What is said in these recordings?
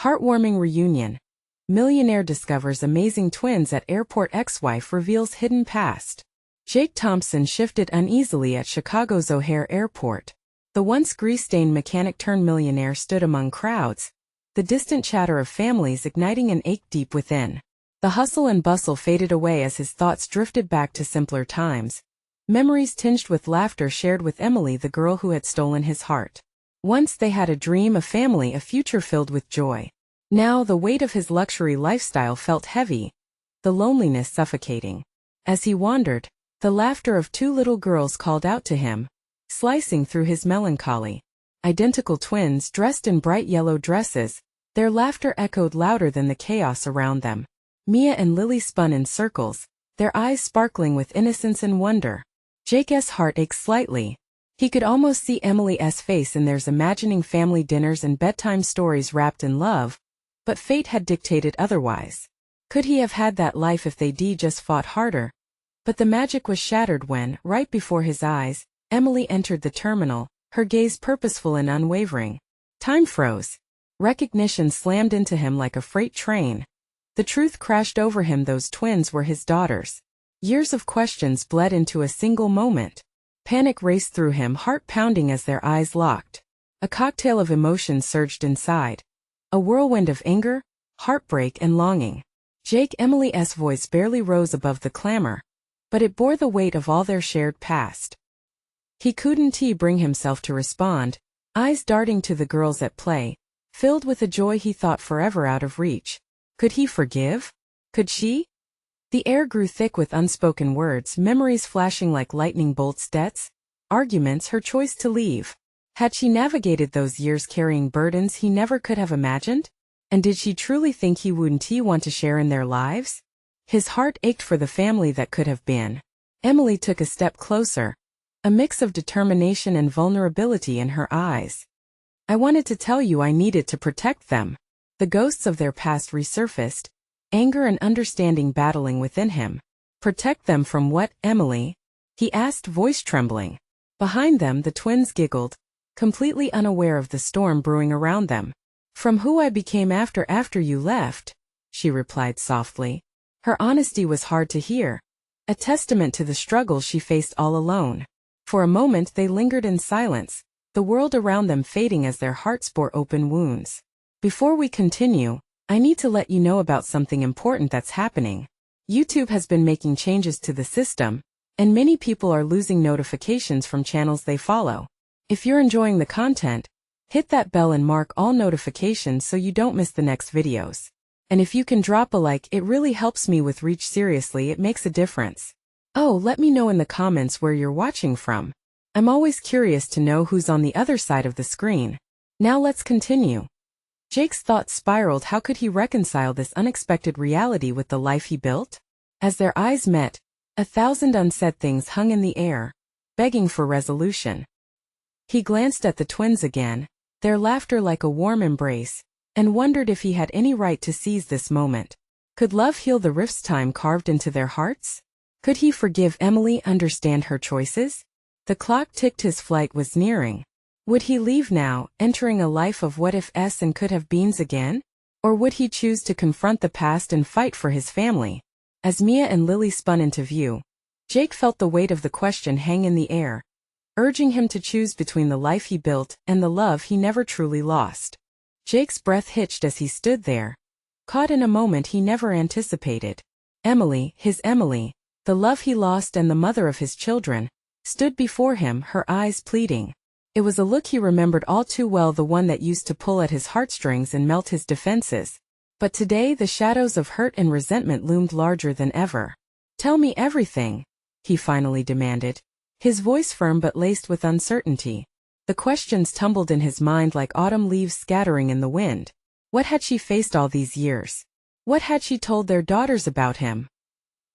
Heartwarming reunion. Millionaire discovers amazing twins at airport. Ex-wife reveals hidden past. Jake Thompson shifted uneasily at Chicago's O'Hare Airport. The once grease-stained mechanic-turned-millionaire stood among crowds, the distant chatter of families igniting an ache deep within. The hustle and bustle faded away as his thoughts drifted back to simpler times, memories tinged with laughter shared with Emily, the girl who had stolen his heart. Once they had a dream, a family, a future filled with joy. Now the weight of his luxury lifestyle felt heavy, the loneliness suffocating. As he wandered, the laughter of two little girls called out to him, slicing through his melancholy. Identical twins dressed in bright yellow dresses, their laughter echoed louder than the chaos around them. Mia and Lily spun in circles, their eyes sparkling with innocence and wonder. Jake's heart ached slightly. He could almost see Emily's face in theirs, imagining family dinners and bedtime stories wrapped in love, but fate had dictated otherwise. Could he have had that life if they'd just fought harder? But the magic was shattered when, right before his eyes, Emily entered the terminal, her gaze purposeful and unwavering. Time froze. Recognition slammed into him like a freight train. The truth crashed over him: those twins were his daughters. Years of questions bled into a single moment. Panic raced through him, heart pounding as their eyes locked. A cocktail of emotions surged inside. A whirlwind of anger, heartbreak, and longing. Emily's voice barely rose above the clamor, but it bore the weight of all their shared past. He couldn't bring himself to respond, eyes darting to the girls at play, filled with a joy he thought forever out of reach. Could he forgive? Could she? The air grew thick with unspoken words, memories flashing like lightning bolts, debts, arguments, her choice to leave. Had she navigated those years carrying burdens he never could have imagined? And did she truly think he wouldn't want to share in their lives? His heart ached for the family that could have been. Emily took a step closer, a mix of determination and vulnerability in her eyes. I wanted to tell you I needed to protect them. The ghosts of their past resurfaced, anger and understanding battling within him. Protect them from what, Emily? He asked, voice trembling. Behind them the twins giggled, completely unaware of the storm brewing around them. From who I became after you left, she replied softly. Her honesty was hard to hear, a testament to the struggles she faced all alone. For a moment they lingered in silence, the world around them fading as their hearts bore open wounds. Before we continue, I need to let you know about something important that's happening. YouTube has been making changes to the system, and many people are losing notifications from channels they follow. If you're enjoying the content, hit that bell and mark all notifications so you don't miss the next videos. And if you can drop a like, it really helps me with reach. Seriously, it makes a difference. Oh, let me know in the comments where you're watching from. I'm always curious to know who's on the other side of the screen. Now let's continue. Jake's thoughts spiraled. How could he reconcile this unexpected reality with the life he built? As their eyes met, 1,000 unsaid things hung in the air, begging for resolution. He glanced at the twins again, their laughter like a warm embrace, and wondered if he had any right to seize this moment. Could love heal the rifts time carved into their hearts? Could he forgive Emily, understand her choices? The clock ticked, his flight was nearing. Would he leave now, entering a life of what-ifs and could-have-beens again? Or would he choose to confront the past and fight for his family? As Mia and Lily spun into view, Jake felt the weight of the question hang in the air, urging him to choose between the life he built and the love he never truly lost. Jake's breath hitched as he stood there, caught in a moment he never anticipated. Emily, his Emily, the love he lost and the mother of his children, stood before him, her eyes pleading. It was a look he remembered all too well, the one that used to pull at his heartstrings and melt his defenses. But today the shadows of hurt and resentment loomed larger than ever. Tell me everything, he finally demanded, his voice firm but laced with uncertainty. The questions tumbled in his mind like autumn leaves scattering in the wind. What had she faced all these years? What had she told their daughters about him?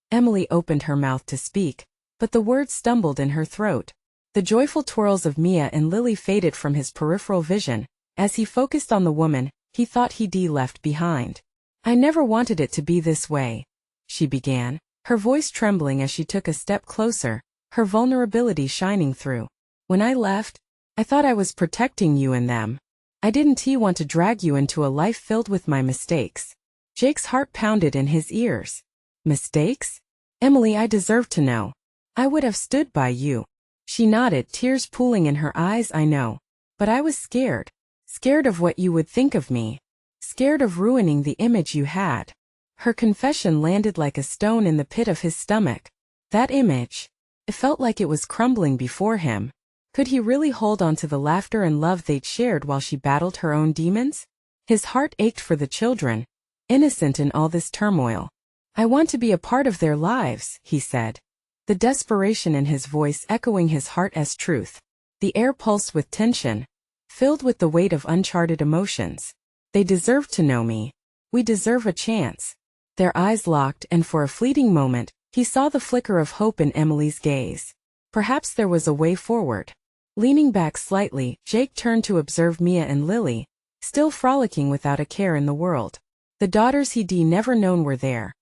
Emily opened her mouth to speak, but the words stumbled in her throat. The joyful twirls of Mia and Lily faded from his peripheral vision, as he focused on the woman he thought he'd left behind. I never wanted it to be this way, she began, her voice trembling as she took a step closer, her vulnerability shining through. When I left, I thought I was protecting you and them. I didn't want to drag you into a life filled with my mistakes. Jake's heart pounded in his ears. Mistakes? Emily, I deserve to know. I would have stood by you. She nodded, tears pooling in her eyes. I know. But I was scared. Scared of what you would think of me. Scared of ruining the image you had. Her confession landed like a stone in the pit of his stomach. That image. It felt like it was crumbling before him. Could he really hold on to the laughter and love they'd shared while she battled her own demons? His heart ached for the children, innocent in all this turmoil. I want to be a part of their lives, he said. The desperation in his voice echoing his heart as truth. The air pulsed with tension, filled with the weight of uncharted emotions. They deserve to know me. We deserve a chance. Their eyes locked, and for a fleeting moment, he saw the flicker of hope in Emily's gaze. Perhaps there was a way forward. Leaning back slightly, Jake turned to observe Mia and Lily, still frolicking without a care in the world. The daughters he'd never known were there,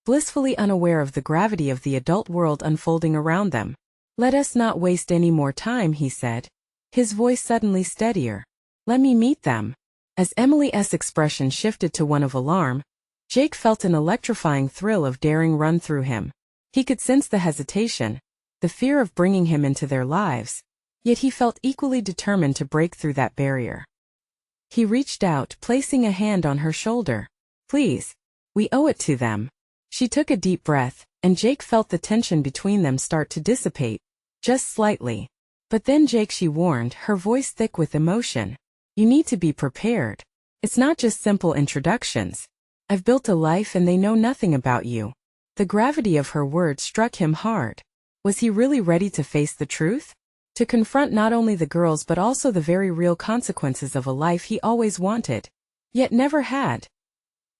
blissfully unaware of the gravity of the adult world unfolding around them. Let us not waste any more time, he said, his voice suddenly steadier. Let me meet them. As Emily's expression shifted to one of alarm, Jake felt an electrifying thrill of daring run through him. He could sense the hesitation, the fear of bringing him into their lives, yet he felt equally determined to break through that barrier. He reached out, placing a hand on her shoulder. Please. We owe it to them. She took a deep breath, and Jake felt the tension between them start to dissipate, just slightly. But then Jake, she warned, her voice thick with emotion. You need to be prepared. It's not just simple introductions. I've built a life and they know nothing about you. The gravity of her words struck him hard. Was he really ready to face the truth? To confront not only the girls but also the very real consequences of a life he always wanted, yet never had?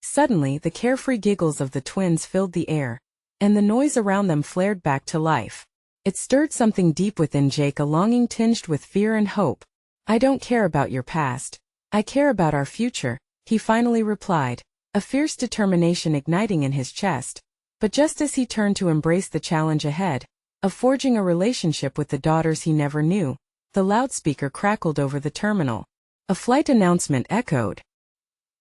Suddenly, the carefree giggles of the twins filled the air, and the noise around them flared back to life. It stirred something deep within Jake, a longing tinged with fear and hope. I don't care about your past. I care about our future, he finally replied, a fierce determination igniting in his chest. But just as he turned to embrace the challenge ahead, of forging a relationship with the daughters he never knew, the loudspeaker crackled over the terminal. A flight announcement echoed.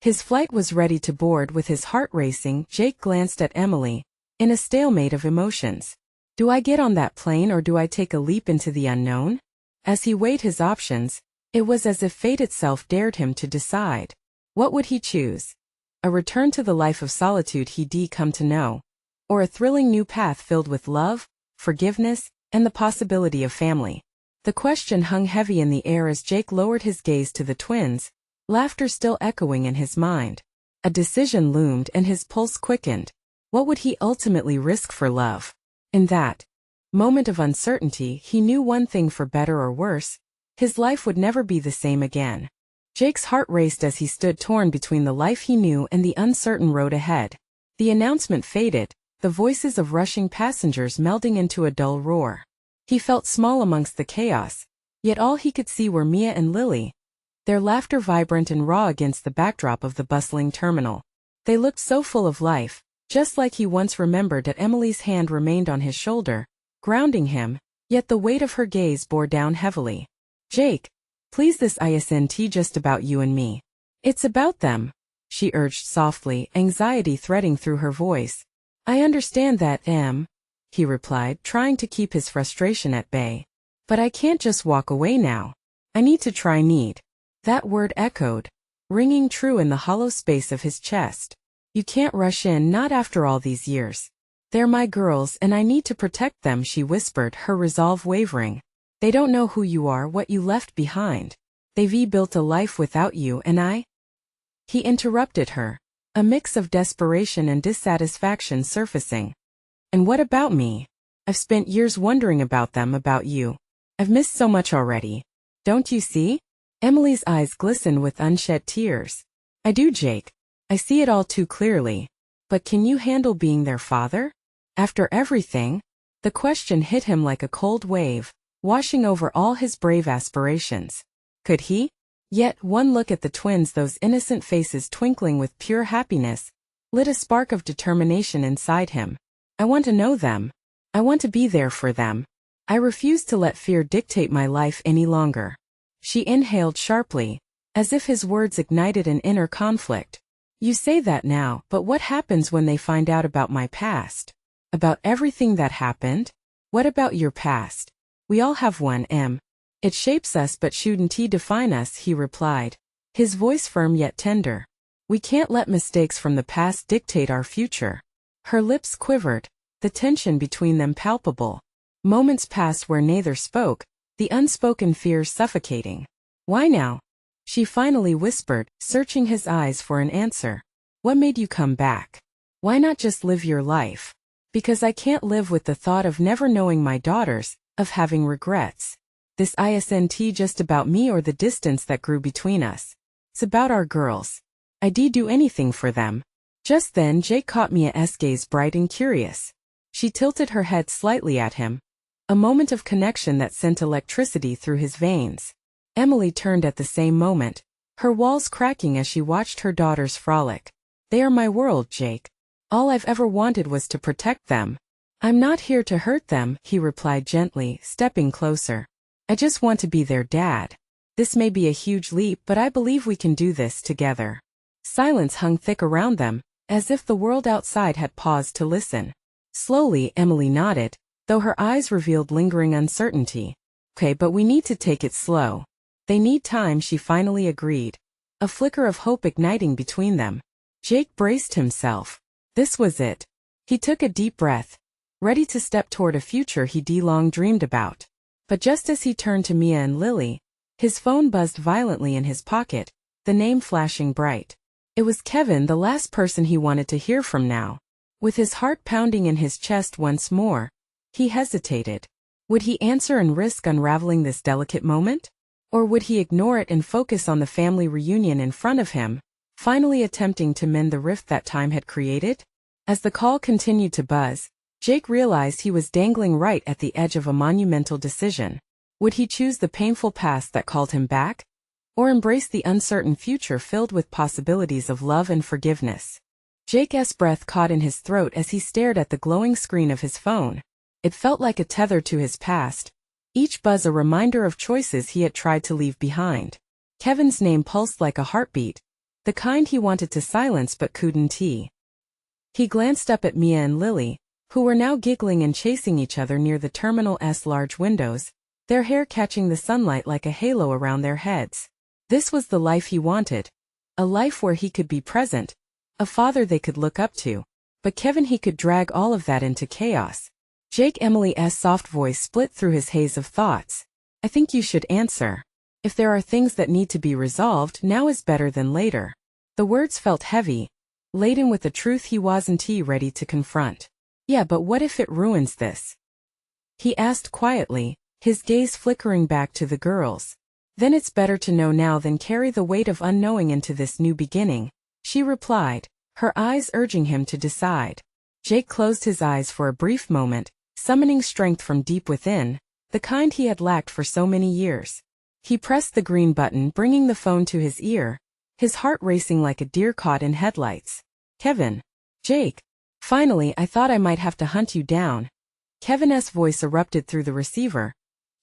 His flight was ready to board. With his heart racing, Jake glanced at Emily, in a stalemate of emotions. Do I get on that plane or do I take a leap into the unknown? As he weighed his options, it was as if fate itself dared him to decide. What would he choose? A return to the life of solitude he'd come to know, or a thrilling new path filled with love, forgiveness, and the possibility of family? The question hung heavy in the air as Jake lowered his gaze to the twins, laughter still echoing in his mind. A decision loomed and his pulse quickened. What would he ultimately risk for love? In that moment of uncertainty, he knew one thing: for better or worse, his life would never be the same again. Jake's heart raced as he stood torn between the life he knew and the uncertain road ahead. The announcement faded, the voices of rushing passengers melding into a dull roar. He felt small amongst the chaos, yet all he could see were Mia and Lily, their laughter vibrant and raw against the backdrop of the bustling terminal. They looked so full of life, just like he once remembered. That Emily's hand remained on his shoulder, grounding him, yet the weight of her gaze bore down heavily. Jake, please, this isn't just about you and me. It's about them, she urged softly, anxiety threading through her voice. I understand that, he replied, trying to keep his frustration at bay. But I can't just walk away now. I need to try. Need. That word echoed, ringing true in the hollow space of his chest. You can't rush in, not after all these years. They're my girls and I need to protect them, she whispered, her resolve wavering. They don't know who you are, what you left behind. They've built a life without you and I. He interrupted her, a mix of desperation and dissatisfaction surfacing. And what about me? I've spent years wondering about them, about you. I've missed so much already. Don't you see? Emily's eyes glistened with unshed tears. I do, Jake. I see it all too clearly. But can you handle being their father? After everything? The question hit him like a cold wave, washing over all his brave aspirations. Could he? Yet one look at the twins, those innocent faces twinkling with pure happiness, lit a spark of determination inside him. I want to know them. I want to be there for them. I refuse to let fear dictate my life any longer. She inhaled sharply, as if his words ignited an inner conflict. You say that now, but what happens when they find out about my past? About everything that happened? What about your past? We all have one, Em. It shapes us but shouldn't define us, he replied, his voice firm yet tender. We can't let mistakes from the past dictate our future. Her lips quivered, the tension between them palpable. Moments passed where neither spoke, the unspoken fears suffocating. Why now? She finally whispered, searching his eyes for an answer. What made you come back? Why not just live your life? Because I can't live with the thought of never knowing my daughters, of having regrets. This isn't just about me or the distance that grew between us. It's about our girls. I'd do anything for them. Just then Jake caught Mia's gaze bright and curious. She tilted her head slightly at him. A moment of connection that sent electricity through his veins. Emily turned at the same moment, her walls cracking as she watched her daughters frolic. They are my world, Jake. All I've ever wanted was to protect them. I'm not here to hurt them, he replied gently, stepping closer. I just want to be their dad. This may be a huge leap, but I believe we can do this together. Silence hung thick around them, as if the world outside had paused to listen. Slowly, Emily nodded, though her eyes revealed lingering uncertainty. Okay, but we need to take it slow. They need time, she finally agreed. A flicker of hope igniting between them. Jake braced himself. This was it. He took a deep breath, ready to step toward a future he'd long dreamed about. But just as he turned to Mia and Lily, his phone buzzed violently in his pocket, the name flashing bright. It was Kevin, the last person he wanted to hear from now. With his heart pounding in his chest once more, he hesitated. Would he answer and risk unraveling this delicate moment? Or would he ignore it and focus on the family reunion in front of him, finally attempting to mend the rift that time had created? As the call continued to buzz, Jake realized he was dangling right at the edge of a monumental decision. Would he choose the painful past that called him back? Or embrace the uncertain future filled with possibilities of love and forgiveness? Jake's breath caught in his throat as he stared at the glowing screen of his phone. It felt like a tether to his past, each buzz a reminder of choices he had tried to leave behind. Kevin's name pulsed like a heartbeat, the kind he wanted to silence but couldn't. He glanced up at Mia and Lily, who were now giggling and chasing each other near the terminal's large windows, their hair catching the sunlight like a halo around their heads. This was the life he wanted. A life where he could be present, a father they could look up to. But Kevin, he could drag all of that into chaos. Emily's soft voice split through his haze of thoughts. I think you should answer. If there are things that need to be resolved, now is better than later. The words felt heavy, laden with a truth he wasn't ready to confront. Yeah, but what if it ruins this? He asked quietly, his gaze flickering back to the girls. Then it's better to know now than carry the weight of unknowing into this new beginning, she replied, her eyes urging him to decide. Jake closed his eyes for a brief moment, summoning strength from deep within, the kind he had lacked for so many years. He pressed the green button, bringing the phone to his ear, his heart racing like a deer caught in headlights. Kevin. Jake. Finally, I thought I might have to hunt you down. Kevin's voice erupted through the receiver,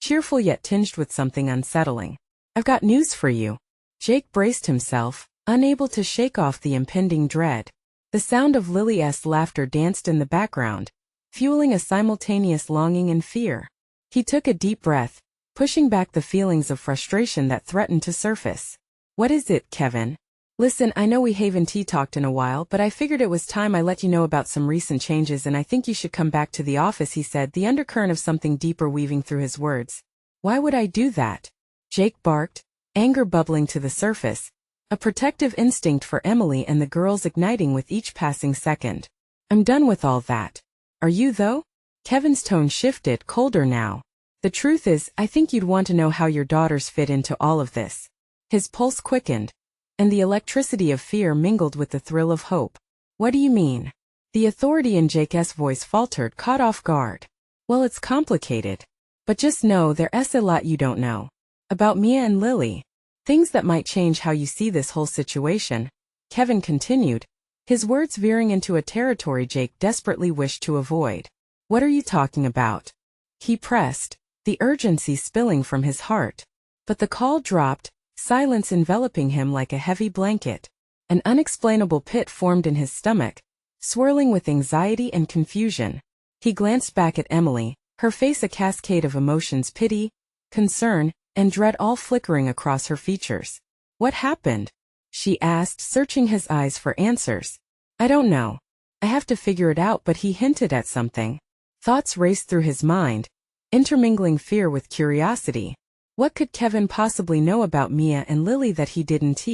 cheerful yet tinged with something unsettling. I've got news for you. Jake braced himself, unable to shake off the impending dread. The sound of Lily's laughter danced in the background, fueling a simultaneous longing and fear. He took a deep breath, pushing back the feelings of frustration that threatened to surface. What is it, Kevin? Listen, I know we haven't talked in a while, but I figured it was time I let you know about some recent changes, and I think you should come back to the office, he said, the undercurrent of something deeper weaving through his words. Why would I do that? Jake barked, anger bubbling to the surface, a protective instinct for Emily and the girls igniting with each passing second. I'm done with all that. Are you, though? Kevin's tone shifted, colder now. The truth is, I think you'd want to know how your daughters fit into all of this. His pulse quickened, and the electricity of fear mingled with the thrill of hope. What do you mean? The authority in Jake's voice faltered, caught off guard. Well, it's complicated. But just know there's a lot you don't know. About Mia and Lily. Things that might change how you see this whole situation. Kevin continued, his words veering into a territory Jake desperately wished to avoid. What are you talking about? He pressed, the urgency spilling from his heart. But the call dropped, silence enveloping him like a heavy blanket. An unexplainable pit formed in his stomach, swirling with anxiety and confusion. He glanced back at Emily, her face a cascade of emotions: pity, concern, and dread all flickering across her features. "What happened?" she asked, searching his eyes for answers. "I don't know. I have to figure it out," but he hinted at something. Thoughts raced through his mind, intermingling fear with curiosity. What could Kevin possibly know about Mia and Lily that he didn't?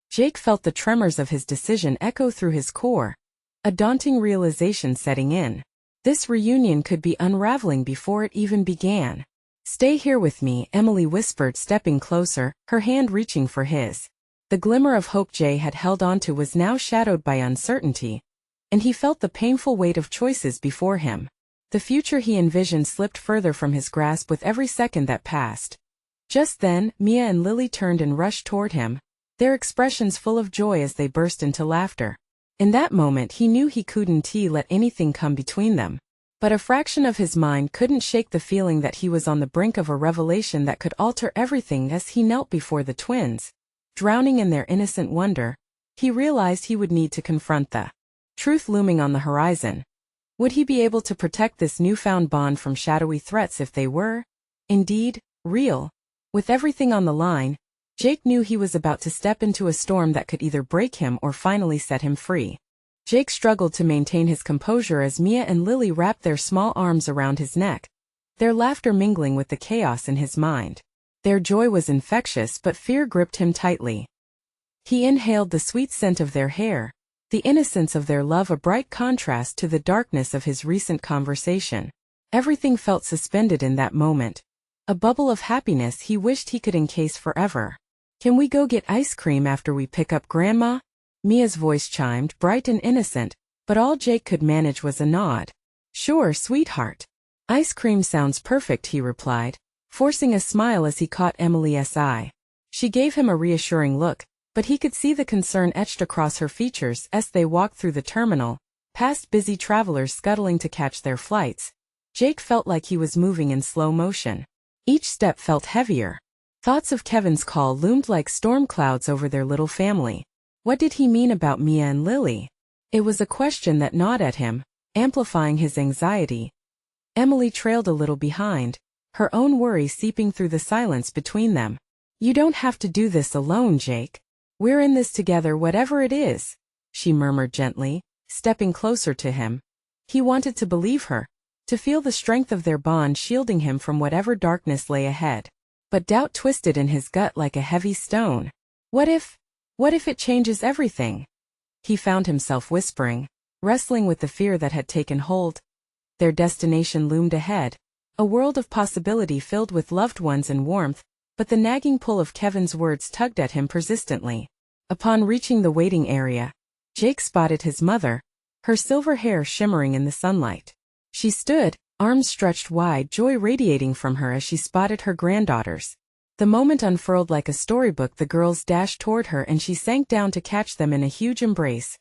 Jake felt the tremors of his decision echo through his core, a daunting realization setting in. This reunion could be unraveling before it even began. "Stay here with me," Emily whispered, stepping closer, her hand reaching for his. The glimmer of hope Jay had held onto was now shadowed by uncertainty, and he felt the painful weight of choices before him. The future he envisioned slipped further from his grasp with every second that passed. Just then, Mia and Lily turned and rushed toward him, their expressions full of joy as they burst into laughter. In that moment he knew he couldn't let anything come between them. But a fraction of his mind couldn't shake the feeling that he was on the brink of a revelation that could alter everything. As he knelt before the twins, drowning in their innocent wonder, he realized he would need to confront the truth looming on the horizon. Would he be able to protect this newfound bond from shadowy threats if they were, indeed, real? With everything on the line, Jake knew he was about to step into a storm that could either break him or finally set him free. Jake struggled to maintain his composure as Mia and Lily wrapped their small arms around his neck, their laughter mingling with the chaos in his mind. Their joy was infectious, but fear gripped him tightly. He inhaled the sweet scent of their hair, the innocence of their love, a bright contrast to the darkness of his recent conversation. Everything felt suspended in that moment, a bubble of happiness he wished he could encase forever. "Can we go get ice cream after we pick up Grandma?" Mia's voice chimed, bright and innocent, but all Jake could manage was a nod. "Sure, sweetheart. Ice cream sounds perfect," he replied, forcing a smile as he caught Emily's eye. She gave him a reassuring look, but he could see the concern etched across her features as they walked through the terminal, past busy travelers scuttling to catch their flights. Jake felt like he was moving in slow motion. Each step felt heavier. Thoughts of Kevin's call loomed like storm clouds over their little family. What did he mean about Mia and Lily? It was a question that gnawed at him, amplifying his anxiety. Emily trailed a little behind, her own worry seeping through the silence between them. "You don't have to do this alone, Jake. We're in this together, whatever it is," she murmured gently, stepping closer to him. He wanted to believe her, to feel the strength of their bond shielding him from whatever darkness lay ahead. But doubt twisted in his gut like a heavy stone. What if it changes everything?" he found himself whispering, wrestling with the fear that had taken hold. Their destination loomed ahead, a world of possibility filled with loved ones and warmth, but the nagging pull of Kevin's words tugged at him persistently. Upon reaching the waiting area, Jake spotted his mother, her silver hair shimmering in the sunlight. She stood, arms stretched wide, joy radiating from her as she spotted her granddaughters. The moment unfurled like a storybook. The girls dashed toward her and she sank down to catch them in a huge embrace.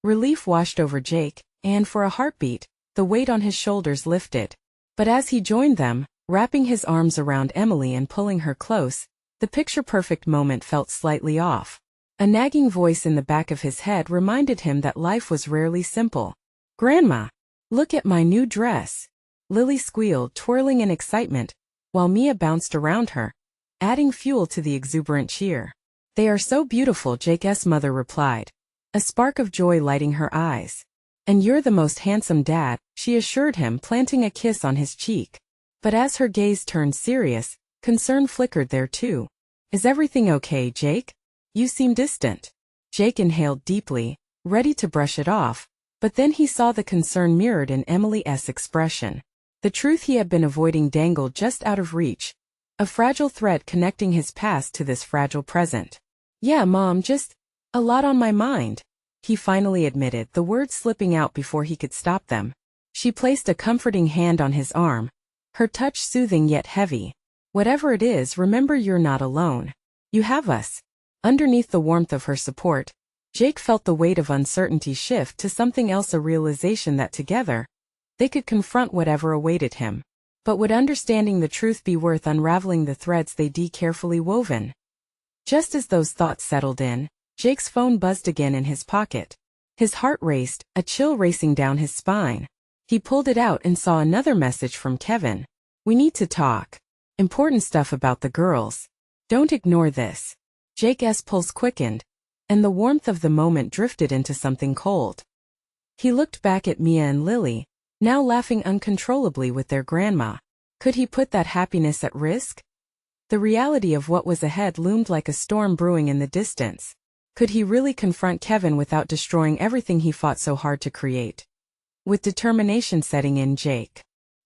Relief washed over Jake, and for a heartbeat, the weight on his shoulders lifted. But as he joined them, wrapping his arms around Emily and pulling her close, the picture-perfect moment felt slightly off. A nagging voice in the back of his head reminded him that life was rarely simple. "Grandma, look at my new dress," Lily squealed, twirling in excitement, while Mia bounced around her, adding fuel to the exuberant cheer. "They are so beautiful," Jake's mother replied, a spark of joy lighting her eyes. "And you're the most handsome dad," she assured him, planting a kiss on his cheek. But as her gaze turned serious, concern flickered there too. "Is everything okay, Jake? You seem distant." Jake inhaled deeply, ready to brush it off, but then he saw the concern mirrored in Emily's expression. The truth he had been avoiding dangled just out of reach, a fragile thread connecting his past to this fragile present. "Yeah, Mom, just a lot on my mind," he finally admitted, the words slipping out before he could stop them. She placed a comforting hand on his arm, her touch soothing yet heavy. "Whatever it is, remember you're not alone. You have us." Underneath the warmth of her support, Jake felt the weight of uncertainty shift to something else, a realization that together, they could confront whatever awaited him. But would understanding the truth be worth unraveling the threads they'd carefully woven? Just as those thoughts settled in, Jake's phone buzzed again in his pocket. His heart raced, a chill racing down his spine. He pulled it out and saw another message from Kevin. "We need to talk. Important stuff about the girls. Don't ignore this." Jake's pulse quickened, and the warmth of the moment drifted into something cold. He looked back at Mia and Lily, now laughing uncontrollably with their grandma. Could he put that happiness at risk? The reality of what was ahead loomed like a storm brewing in the distance. Could he really confront Kevin without destroying everything he fought so hard to create? With determination setting in, Jake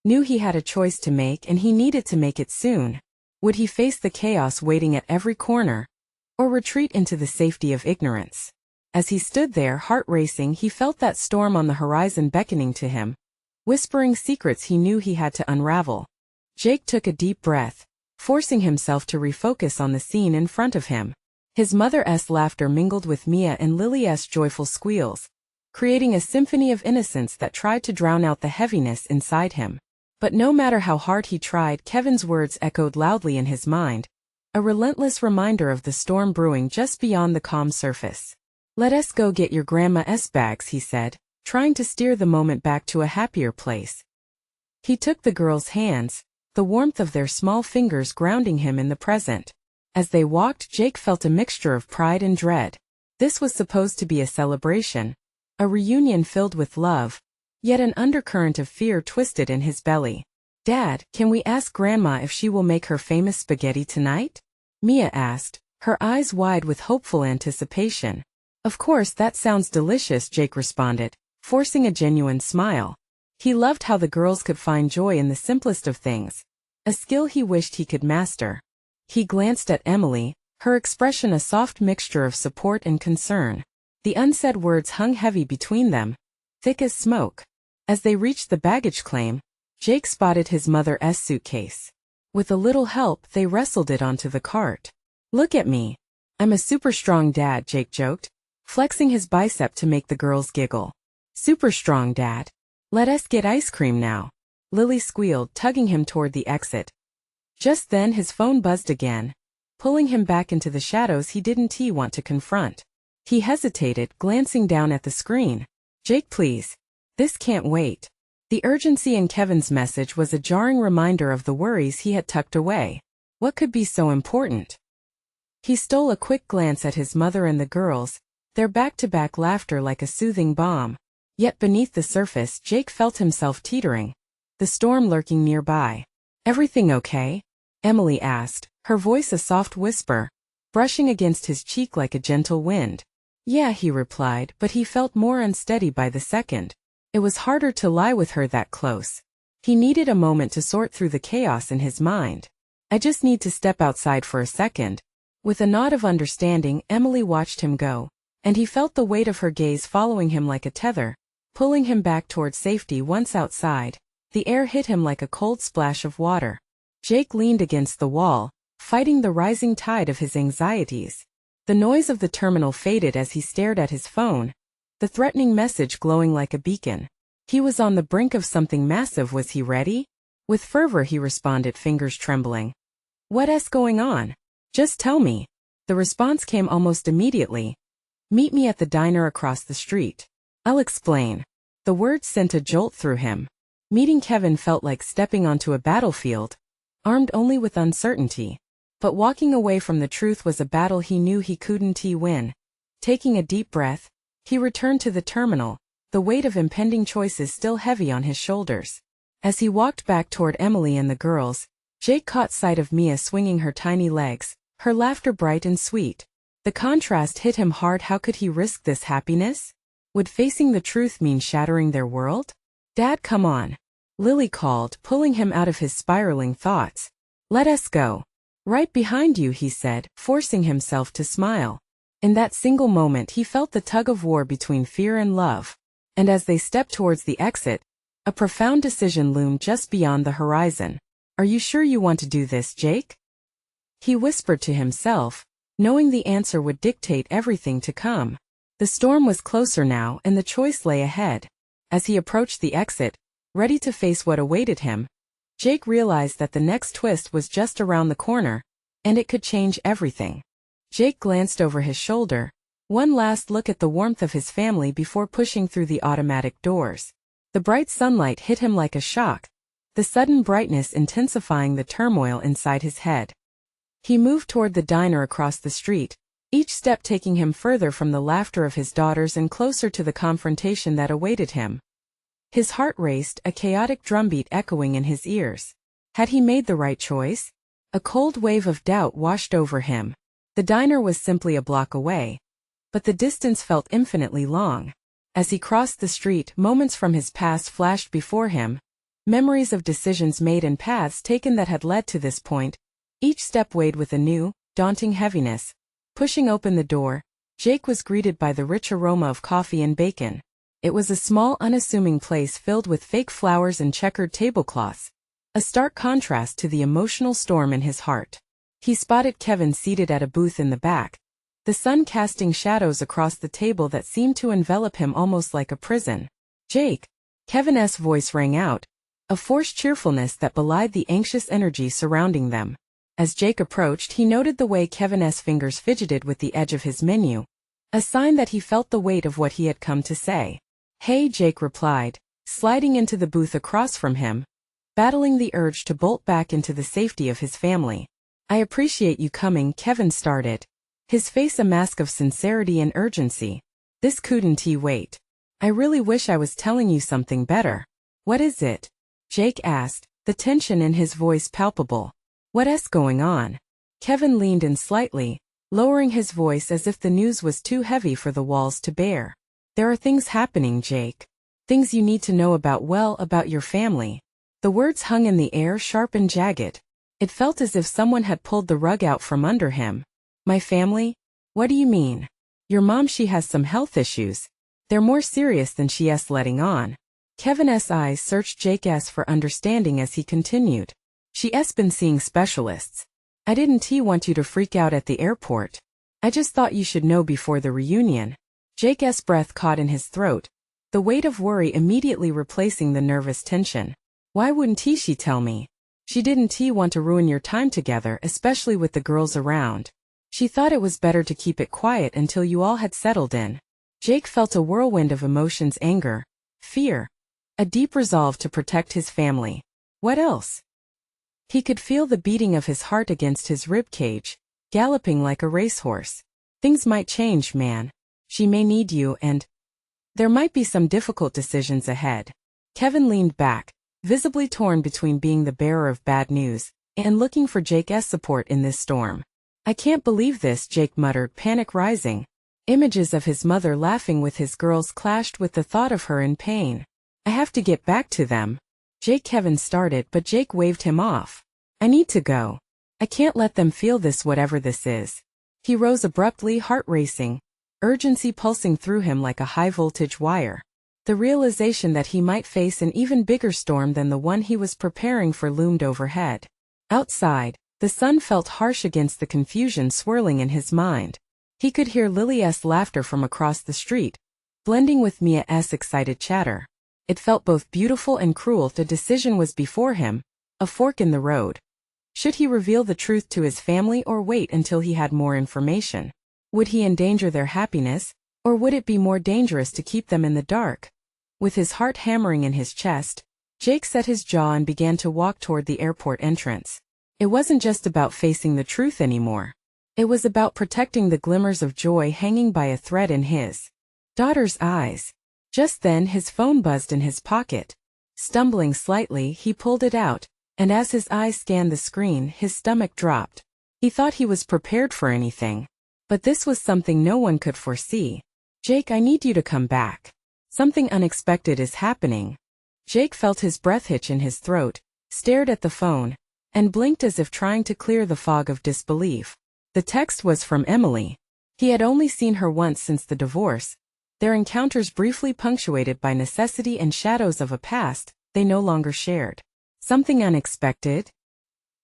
knew he had a choice to make, and he needed to make it soon. Would he face the chaos waiting at every corner, or retreat into the safety of ignorance? As he stood there, heart racing, he felt that storm on the horizon beckoning to him, whispering secrets he knew he had to unravel. Jake took a deep breath, forcing himself to refocus on the scene in front of him. His mother's laughter mingled with Mia and Lily's joyful squeals, creating a symphony of innocence that tried to drown out the heaviness inside him. But no matter how hard he tried, Kevin's words echoed loudly in his mind, a relentless reminder of the storm brewing just beyond the calm surface. "Let us go get your grandma's bags," he said, trying to steer the moment back to a happier place. He took the girls' hands, the warmth of their small fingers grounding him in the present. As they walked, Jake felt a mixture of pride and dread. This was supposed to be a celebration, a reunion filled with love, yet an undercurrent of fear twisted in his belly. "Dad, can we ask Grandma if she will make her famous spaghetti tonight?" Mia asked, her eyes wide with hopeful anticipation. "Of course, that sounds delicious," Jake responded, forcing a genuine smile. He loved how the girls could find joy in the simplest of things, a skill he wished he could master. He glanced at Emily, her expression a soft mixture of support and concern. The unsaid words hung heavy between them, thick as smoke. As they reached the baggage claim, Jake spotted his mother's suitcase. With a little help, they wrestled it onto the cart. "Look at me. I'm a super strong dad," Jake joked, flexing his bicep to make the girls giggle. "Super strong, Dad. Let us get ice cream now," Lily squealed, tugging him toward the exit. Just then his phone buzzed again, pulling him back into the shadows he didn't want to confront. He hesitated, glancing down at the screen. "Jake, please. This can't wait." The urgency in Kevin's message was a jarring reminder of the worries he had tucked away. What could be so important? He stole a quick glance at his mother and the girls, their back-to-back laughter like a soothing balm. Yet beneath the surface, Jake felt himself teetering, the storm lurking nearby. "Everything okay?" Emily asked, her voice a soft whisper, brushing against his cheek like a gentle wind. "Yeah," he replied, but he felt more unsteady by the second. It was harder to lie with her that close. He needed a moment to sort through the chaos in his mind. "I just need to step outside for a second." With a nod of understanding, Emily watched him go, and he felt the weight of her gaze following him like a tether, pulling him back toward safety. Once outside, the air hit him like a cold splash of water. Jake leaned against the wall, fighting the rising tide of his anxieties. The noise of the terminal faded as he stared at his phone, the threatening message glowing like a beacon. He was on the brink of something massive. Was he ready? With fervor he responded, fingers trembling. "What's going on? Just tell me." The response came almost immediately. "Meet me at the diner across the street. I'll explain." The words sent a jolt through him. Meeting Kevin felt like stepping onto a battlefield, armed only with uncertainty. But walking away from the truth was a battle he knew he couldn't win. Taking a deep breath, he returned to the terminal, the weight of impending choices still heavy on his shoulders. As he walked back toward Emily and the girls, Jake caught sight of Mia swinging her tiny legs, her laughter bright and sweet. The contrast hit him hard. How could he risk this happiness? Would facing the truth mean shattering their world? "Dad, come on," Lily called, pulling him out of his spiraling thoughts. "Let us go." "Right behind you," he said, forcing himself to smile. In that single moment he felt the tug-of-war between fear and love. And as they stepped towards the exit, a profound decision loomed just beyond the horizon. "Are you sure you want to do this, Jake?" he whispered to himself, knowing the answer would dictate everything to come. The storm was closer now, and the choice lay ahead. As he approached the exit, ready to face what awaited him, Jake realized that the next twist was just around the corner, and it could change everything. Jake glanced over his shoulder, one last look at the warmth of his family before pushing through the automatic doors. The bright sunlight hit him like a shock, the sudden brightness intensifying the turmoil inside his head. He moved toward the diner across the street, each step taking him further from the laughter of his daughters and closer to the confrontation that awaited him. His heart raced, a chaotic drumbeat echoing in his ears. Had he made the right choice? A cold wave of doubt washed over him. The diner was simply a block away, but the distance felt infinitely long. As he crossed the street, moments from his past flashed before him, memories of decisions made and paths taken that had led to this point, each step weighed with a new, daunting heaviness. Pushing open the door, Jake was greeted by the rich aroma of coffee and bacon. It was a small, unassuming place filled with fake flowers and checkered tablecloths, a stark contrast to the emotional storm in his heart. He spotted Kevin seated at a booth in the back, the sun casting shadows across the table that seemed to envelop him almost like a prison. "Jake!" Kevin's voice rang out, a forced cheerfulness that belied the anxious energy surrounding them. As Jake approached, he noted the way Kevin's fingers fidgeted with the edge of his menu, a sign that he felt the weight of what he had come to say. "Hey," Jake replied, sliding into the booth across from him, battling the urge to bolt back into the safety of his family. "I appreciate you coming," Kevin started, his face a mask of sincerity and urgency. "This couldn't wait. I really wish I was telling you something better." "What is it?" Jake asked, the tension in his voice palpable. "What's going on?" Kevin leaned in slightly, lowering his voice as if the news was too heavy for the walls to bear. "There are things happening, Jake. Things you need to know about your family." The words hung in the air, sharp and jagged. It felt as if someone had pulled the rug out from under him. "My family? What do you mean?" "Your mom, she has some health issues. They're more serious than she's letting on." Kevin's eyes searched Jake's for understanding as he continued. "She's been seeing specialists. I didn't want you to freak out at the airport. I just thought you should know before the reunion." Jake's breath caught in his throat, the weight of worry immediately replacing the nervous tension. "Why wouldn't she tell me? She didn't want to ruin your time together, especially with the girls around. She thought it was better to keep it quiet until you all had settled in." Jake felt a whirlwind of emotions: anger, fear, a deep resolve to protect his family. What else? He could feel the beating of his heart against his rib cage, galloping like a racehorse. Things might change, man. She may need you, and there might be some difficult decisions ahead. Kevin leaned back, visibly torn between being the bearer of bad news and looking for Jake's support in this storm. "I can't believe this," Jake muttered, panic rising. Images of his mother laughing with his girls clashed with the thought of her in pain. "I have to get back to them." Kevin started, but Jake waved him off. "I need to go. I can't let them feel this, whatever this is." He rose abruptly, heart racing, urgency pulsing through him like a high-voltage wire. The realization that he might face an even bigger storm than the one he was preparing for loomed overhead. Outside, the sun felt harsh against the confusion swirling in his mind. He could hear Lily's laughter from across the street, blending with Mia's excited chatter. It felt both beautiful and cruel. The decision was before him, a fork in the road. Should he reveal the truth to his family or wait until he had more information? Would he endanger their happiness, or would it be more dangerous to keep them in the dark? With his heart hammering in his chest, Jake set his jaw and began to walk toward the airport entrance. It wasn't just about facing the truth anymore. It was about protecting the glimmers of joy hanging by a thread in his daughter's eyes. Just then his phone buzzed in his pocket. Stumbling slightly, he pulled it out, and as his eyes scanned the screen, his stomach dropped. He thought he was prepared for anything, but this was something no one could foresee. "Jake, I need you to come back. Something unexpected is happening." Jake felt his breath hitch in his throat, stared at the phone, and blinked as if trying to clear the fog of disbelief. The text was from Emily. He had only seen her once since the divorce, their encounters briefly punctuated by necessity and shadows of a past they no longer shared. "Something unexpected?"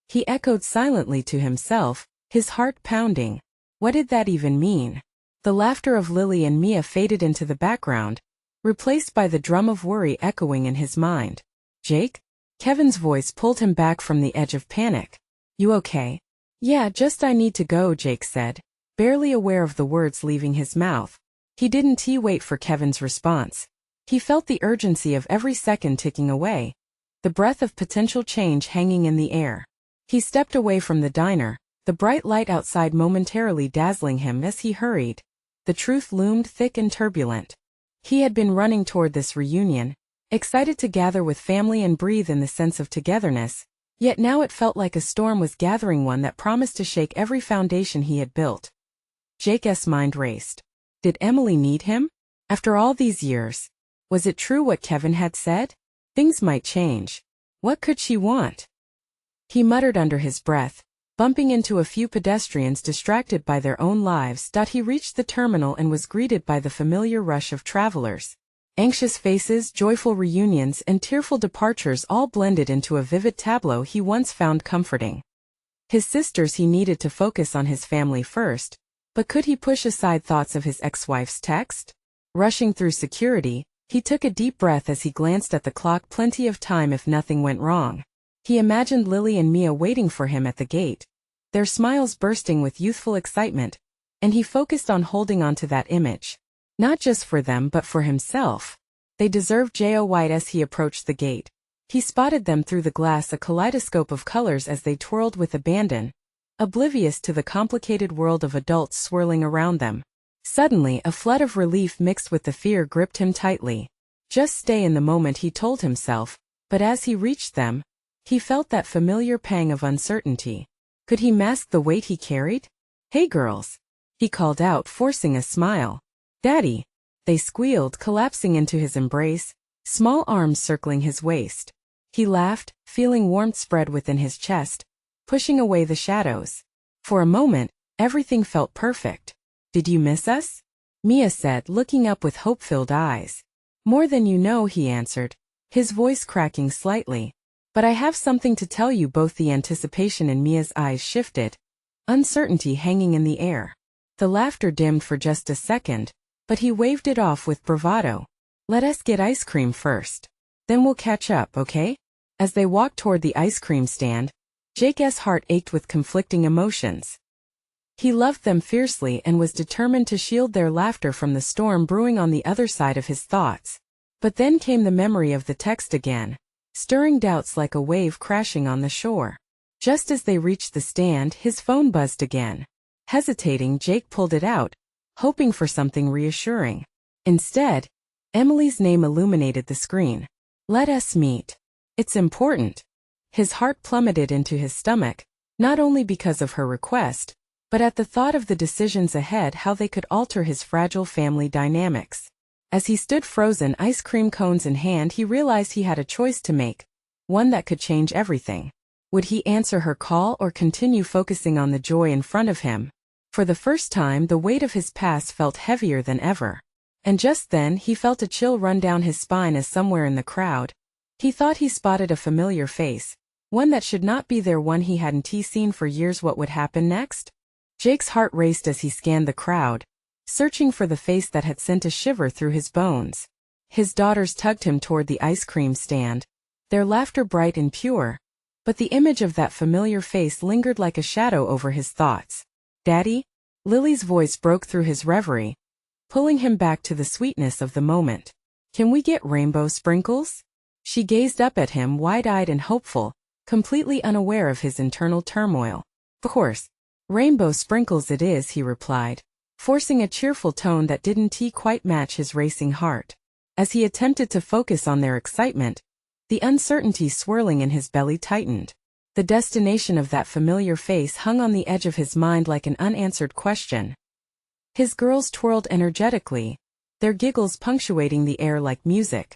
He echoed silently to himself, his heart pounding. What did that even mean? The laughter of Lily and Mia faded into the background, replaced by the drum of worry echoing in his mind. "Jake?" Kevin's voice pulled him back from the edge of panic. "You okay?" "Yeah, just I need to go," Jake said, barely aware of the words leaving his mouth. He didn't wait for Kevin's response. He felt the urgency of every second ticking away, the breath of potential change hanging in the air. He stepped away from the diner, the bright light outside momentarily dazzling him as he hurried. The truth loomed thick and turbulent. He had been running toward this reunion, excited to gather with family and breathe in the sense of togetherness, yet now it felt like a storm was gathering, one that promised to shake every foundation he had built. Jake's mind raced. Did Emily need him? After all these years? Was it true what Kevin had said? Things might change. What could she want? He muttered under his breath, bumping into a few pedestrians distracted by their own lives. He reached the terminal and was greeted by the familiar rush of travelers. Anxious faces, joyful reunions, and tearful departures all blended into a vivid tableau he once found comforting. His sisters, he needed to focus on his family first, but could he push aside thoughts of his ex-wife's text? Rushing through security, he took a deep breath as he glanced at the clock. Plenty of time if nothing went wrong. He imagined Lily and Mia waiting for him at the gate, their smiles bursting with youthful excitement, and he focused on holding on to that image. Not just for them but for himself. They deserved joy. As he approached the gate, he spotted them through the glass, a kaleidoscope of colors as they twirled with abandon, oblivious to the complicated world of adults swirling around them. Suddenly, a flood of relief mixed with the fear gripped him tightly. Just stay in the moment, he told himself, but as he reached them, he felt that familiar pang of uncertainty. Could he mask the weight he carried? "Hey girls," he called out, forcing a smile. "Daddy," they squealed, collapsing into his embrace, small arms circling his waist. He laughed, feeling warmth spread within his chest, pushing away the shadows. For a moment, everything felt perfect. "Did you miss us?" Mia said, looking up with hope-filled eyes. "More than you know," he answered, his voice cracking slightly. "But I have something to tell you." Both the anticipation in Mia's eyes shifted, uncertainty hanging in the air. The laughter dimmed for just a second, but he waved it off with bravado. "Let us get ice cream first. Then we'll catch up, okay?" As they walked toward the ice cream stand, Jake's heart ached with conflicting emotions. He loved them fiercely and was determined to shield their laughter from the storm brewing on the other side of his thoughts. But then came the memory of the text again, stirring doubts like a wave crashing on the shore. Just as they reached the stand, his phone buzzed again. Hesitating, Jake pulled it out, hoping for something reassuring. Instead, Emily's name illuminated the screen. "Let us meet. It's important." His heart plummeted into his stomach, not only because of her request, but at the thought of the decisions ahead, how they could alter his fragile family dynamics. As he stood frozen, ice cream cones in hand, he realized he had a choice to make, one that could change everything. Would he answer her call or continue focusing on the joy in front of him? For the first time, the weight of his past felt heavier than ever. And just then, he felt a chill run down his spine as somewhere in the crowd, he thought he spotted a familiar face, one that should not be there, one he hadn't seen for years. What would happen next? Jake's heart raced as he scanned the crowd, searching for the face that had sent a shiver through his bones. His daughters tugged him toward the ice cream stand, their laughter bright and pure, but the image of that familiar face lingered like a shadow over his thoughts. "Daddy?" Lily's voice broke through his reverie, pulling him back to the sweetness of the moment. "Can we get rainbow sprinkles?" She gazed up at him, wide-eyed and hopeful, completely unaware of his internal turmoil. "Of course. Rainbow sprinkles it is," he replied, forcing a cheerful tone that didn't quite match his racing heart. As he attempted to focus on their excitement, the uncertainty swirling in his belly tightened. The destination of that familiar face hung on the edge of his mind like an unanswered question. His girls twirled energetically, their giggles punctuating the air like music.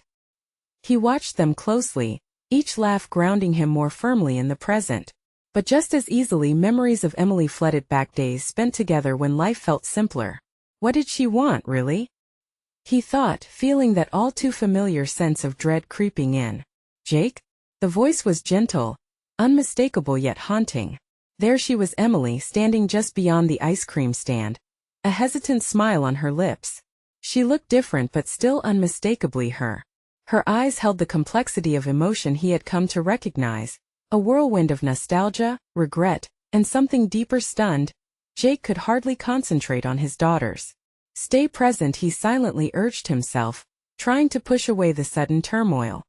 He watched them closely, each laugh grounding him more firmly in the present. But just as easily, memories of Emily flooded back, days spent together when life felt simpler. What did she want, really? He thought, feeling that all too familiar sense of dread creeping in. "Jake?" The voice was gentle, unmistakable yet haunting. There she was, Emily, standing just beyond the ice cream stand, a hesitant smile on her lips. She looked different but still unmistakably her. Her eyes held the complexity of emotion he had come to recognize, a whirlwind of nostalgia, regret, and something deeper. Stunned, Jake could hardly concentrate on his daughters. Stay present, he silently urged himself, trying to push away the sudden turmoil.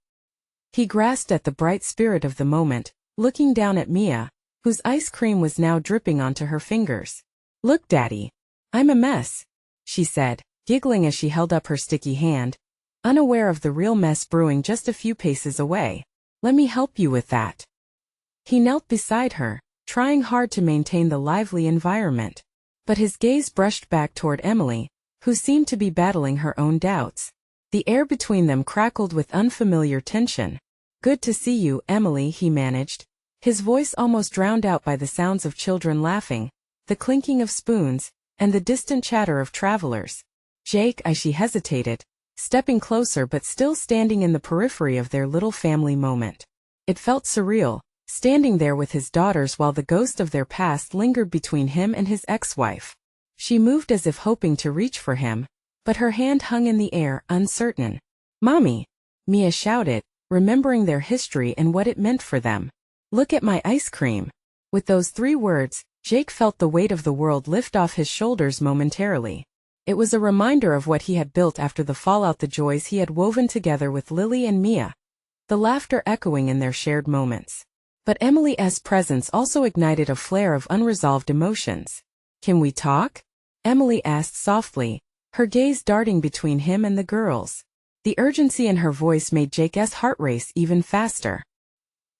He grasped at the bright spirit of the moment, looking down at Mia, whose ice cream was now dripping onto her fingers. "Look, Daddy. I'm a mess," she said, giggling as she held up her sticky hand, unaware of the real mess brewing just a few paces away. "Let me help you with that." He knelt beside her, trying hard to maintain the lively environment. But his gaze brushed back toward Emily, who seemed to be battling her own doubts. The air between them crackled with unfamiliar tension. "Good to see you, Emily," he managed, his voice almost drowned out by the sounds of children laughing, the clinking of spoons, and the distant chatter of travelers. "Jake," she hesitated, stepping closer but still standing in the periphery of their little family moment. It felt surreal, standing there with his daughters while the ghost of their past lingered between him and his ex-wife. She moved as if hoping to reach for him, but her hand hung in the air, uncertain. "Mommy!" Mia shouted, remembering their history and what it meant for them. "Look at my ice cream." With those 3 words, Jake felt the weight of the world lift off his shoulders momentarily. It was a reminder of what he had built after the fallout, the joys he had woven together with Lily and Mia, the laughter echoing in their shared moments. But Emily's presence also ignited a flare of unresolved emotions. "Can we talk?" Emily asked softly, her gaze darting between him and the girls. The urgency in her voice made Jake's heart race even faster.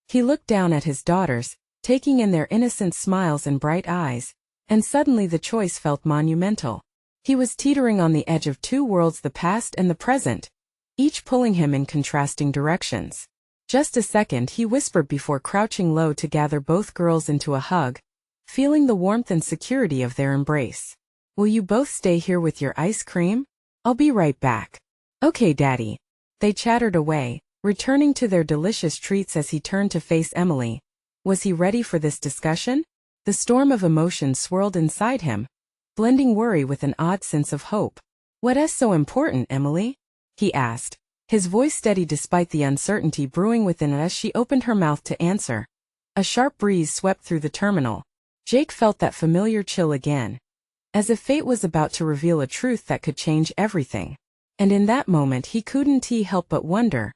He looked down at his daughters, taking in their innocent smiles and bright eyes, and suddenly the choice felt monumental. He was teetering on the edge of 2 worlds, the past and the present, each pulling him in contrasting directions. "Just a second," he whispered before crouching low to gather both girls into a hug, feeling the warmth and security of their embrace. "Will you both stay here with your ice cream? I'll be right back." "Okay, Daddy." They chattered away, returning to their delicious treats as he turned to face Emily. Was he ready for this discussion? The storm of emotions swirled inside him, blending worry with an odd sense of hope. "What's so important, Emily?" he asked, his voice steady despite the uncertainty brewing within it as she opened her mouth to answer. A sharp breeze swept through the terminal. Jake felt that familiar chill again, as if fate was about to reveal a truth that could change everything. And in that moment he couldn't help but wonder,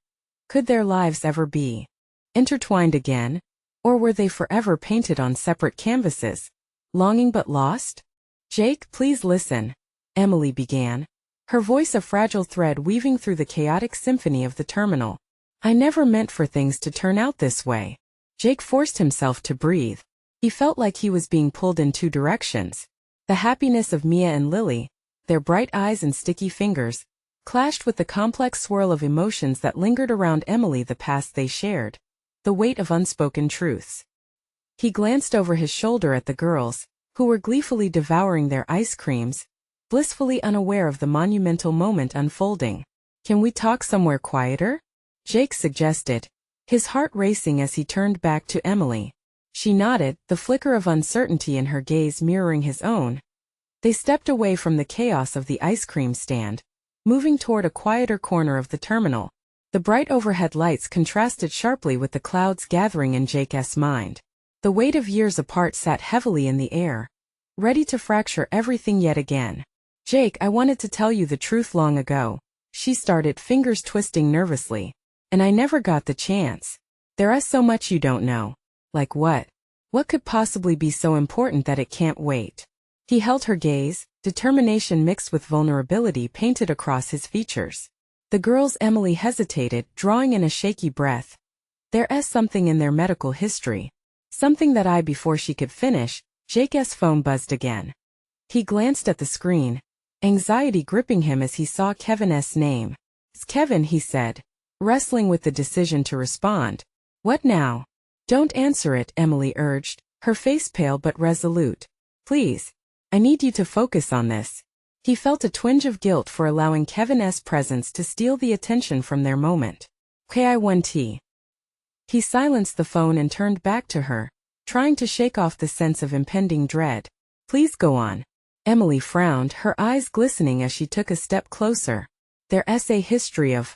could their lives ever be intertwined again, or were they forever painted on separate canvases, longing but lost? "Jake, please listen," Emily began, her voice a fragile thread weaving through the chaotic symphony of the terminal. "I never meant for things to turn out this way." Jake forced himself to breathe. He felt like he was being pulled in 2 directions. The happiness of Mia and Lily, their bright eyes and sticky fingers, clashed with the complex swirl of emotions that lingered around Emily, the past they shared, the weight of unspoken truths. He glanced over his shoulder at the girls, who were gleefully devouring their ice creams, blissfully unaware of the monumental moment unfolding. "Can we talk somewhere quieter?" Jake suggested, his heart racing as he turned back to Emily. She nodded, the flicker of uncertainty in her gaze mirroring his own. They stepped away from the chaos of the ice cream stand, moving toward a quieter corner of the terminal. The bright overhead lights contrasted sharply with the clouds gathering in Jake's mind. The weight of years apart sat heavily in the air, ready to fracture everything yet again. "Jake, I wanted to tell you the truth long ago," she started, fingers twisting nervously. "And I never got the chance. There's so much you don't know." "Like what? What could possibly be so important that it can't wait?" He held her gaze, determination mixed with vulnerability painted across his features. The girls, Emily hesitated, drawing in a shaky breath. "There's something in their medical history. Something that before she could finish, Jake's phone buzzed again. He glanced at the screen, anxiety gripping him as he saw Kevin's name. "It's Kevin," he said, wrestling with the decision to respond. "What now?" "Don't answer it," Emily urged, her face pale but resolute. "Please. I need you to focus on this." He felt a twinge of guilt for allowing Kevin's presence to steal the attention from their moment. "K-I-1-T." He silenced the phone and turned back to her, trying to shake off the sense of impending dread. "Please go on." Emily frowned, her eyes glistening as she took a step closer. "There's a history of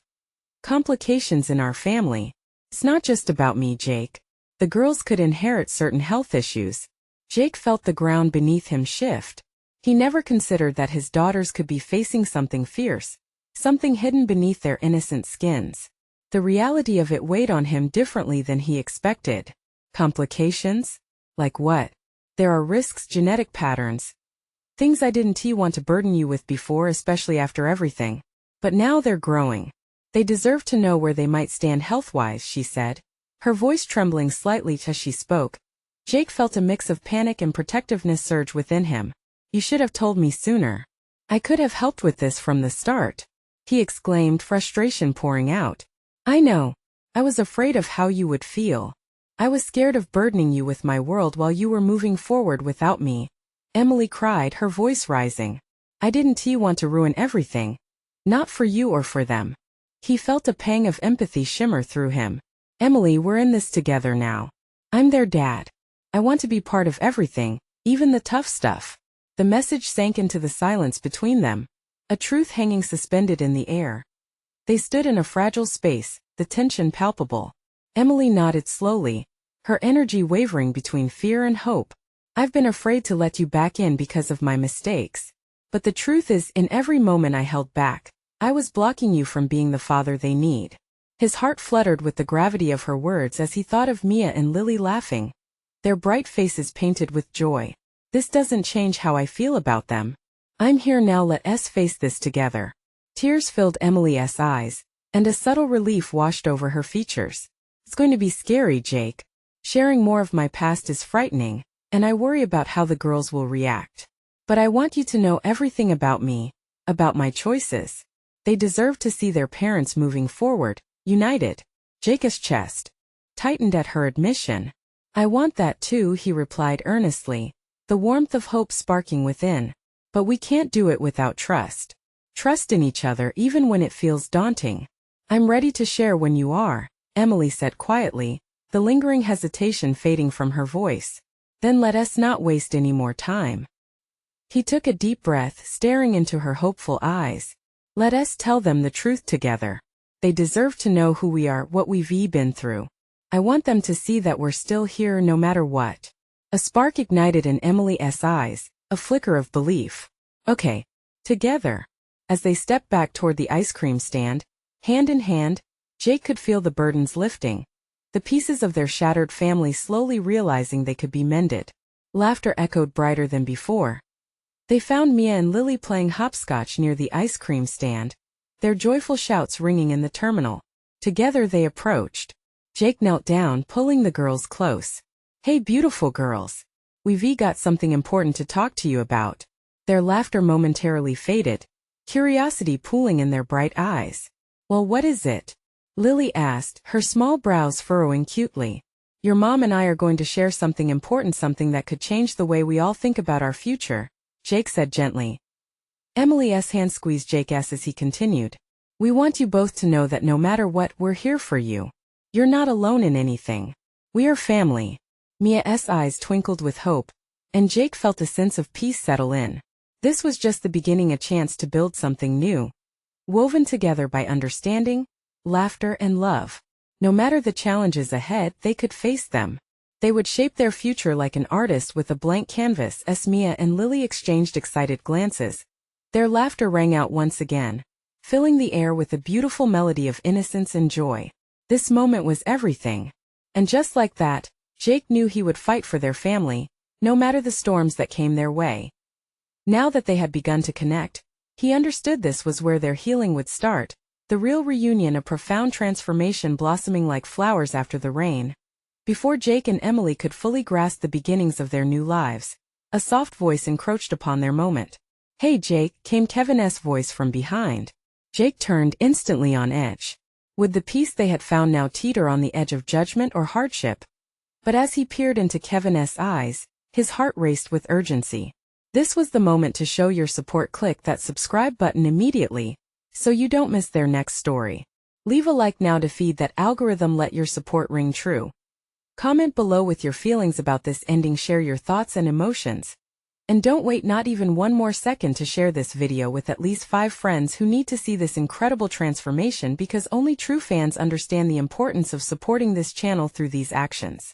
complications in our family. It's not just about me, Jake. The girls could inherit certain health issues, Jake felt the ground beneath him shift. He never considered that his daughters could be facing something fierce, something hidden beneath their innocent skins. The reality of it weighed on him differently than he expected. Complications? Like what? There are risks, genetic patterns. Things I didn't want to burden you with before, especially after everything. But now they're growing. They deserve to know where they might stand health-wise, she said, her voice trembling slightly as she spoke. Jake felt a mix of panic and protectiveness surge within him. You should have told me sooner. I could have helped with this from the start, he exclaimed, frustration pouring out. I know. I was afraid of how you would feel. I was scared of burdening you with my world while you were moving forward without me. Emily cried, her voice rising. I didn't want to ruin everything. Not for you or for them. He felt a pang of empathy shimmer through him. Emily, we're in this together now. I'm their dad. I want to be part of everything, even the tough stuff. The message sank into the silence between them, a truth hanging suspended in the air. They stood in a fragile space, the tension palpable. Emily nodded slowly, her energy wavering between fear and hope. I've been afraid to let you back in because of my mistakes. But the truth is, in every moment I held back, I was blocking you from being the father they need. His heart fluttered with the gravity of her words as he thought of Mia and Lily laughing, their bright faces painted with joy. This doesn't change how I feel about them. I'm here now, let us face this together. Tears filled Emily's eyes, and a subtle relief washed over her features. It's going to be scary, Jake. Sharing more of my past is frightening, and I worry about how the girls will react. But I want you to know everything about me, about my choices. They deserve to see their parents moving forward, united. Jake's chest tightened at her admission. I want that too, he replied earnestly, the warmth of hope sparking within. But we can't do it without trust. Trust in each other even when it feels daunting. I'm ready to share when you are, Emily said quietly, the lingering hesitation fading from her voice. Then let us not waste any more time. He took a deep breath, staring into her hopeful eyes. Let us tell them the truth together. They deserve to know who we are, what we've been through. I want them to see that we're still here no matter what. A spark ignited in Emily's eyes, a flicker of belief. Okay. Together. As they stepped back toward the ice cream stand, hand in hand, Jake could feel the burdens lifting. The pieces of their shattered family slowly realizing they could be mended. Laughter echoed brighter than before. They found Mia and Lily playing hopscotch near the ice cream stand, their joyful shouts ringing in the terminal. Together they approached. Jake knelt down, pulling the girls close. Hey beautiful girls. We've got something important to talk to you about. Their laughter momentarily faded, curiosity pooling in their bright eyes. Well, what is it? Lily asked, her small brows furrowing cutely. Your mom and I are going to share something important, something that could change the way we all think about our future, Jake said gently. Emily's hand squeezed Jake's as he continued. We want you both to know that no matter what, we're here for you. You're not alone in anything. We are family. Mia's eyes twinkled with hope, and Jake felt a sense of peace settle in. This was just the beginning, a chance to build something new, woven together by understanding, laughter and love. No matter the challenges ahead, they could face them. They would shape their future like an artist with a blank canvas. As Mia and Lily exchanged excited glances, their laughter rang out once again, filling the air with a beautiful melody of innocence and joy. This moment was everything. And just like that, Jake knew he would fight for their family, no matter the storms that came their way. Now that they had begun to connect, he understood this was where their healing would start, the real reunion, a profound transformation blossoming like flowers after the rain. Before Jake and Emily could fully grasp the beginnings of their new lives, a soft voice encroached upon their moment. Hey Jake, came Kevin's voice from behind. Jake turned instantly on edge. Would the peace they had found now teeter on the edge of judgment or hardship? But as he peered into Kevin's eyes, his heart raced with urgency. This was the moment to show your support. Click that subscribe button immediately, so you don't miss their next story. Leave a like now to feed that algorithm. Let your support ring true. Comment below with your feelings about this ending. Share your thoughts and emotions. And don't wait not even one more second to share this video with at least 5 friends who need to see this incredible transformation, because only true fans understand the importance of supporting this channel through these actions.